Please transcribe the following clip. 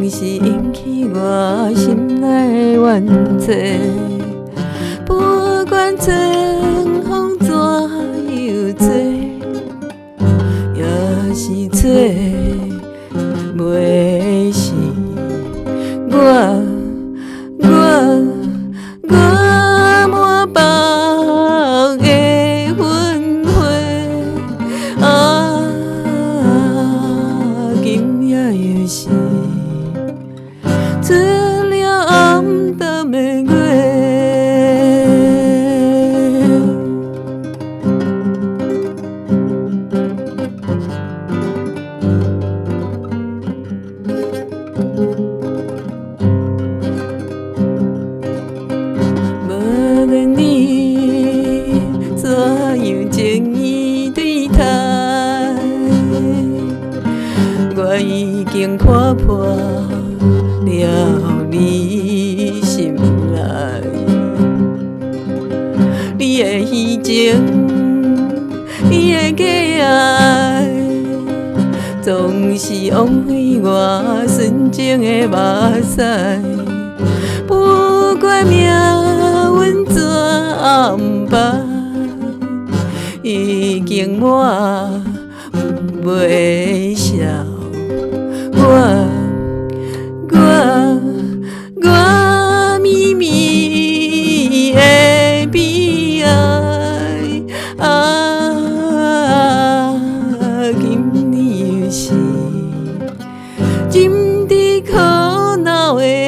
总是引起我心内的怨嗟。不管春风怎样吹，也是吹袂死我满腹的愤悔啊，今夜又是出了暗淡的月。无论你怎样情意对待，我已经看破了你心内。你的虚情，你的假爱，总是枉费我纯情的目屎。不管命运怎安排，已经满袂消。我绵绵的悲哀啊，今年又是浸在苦恼的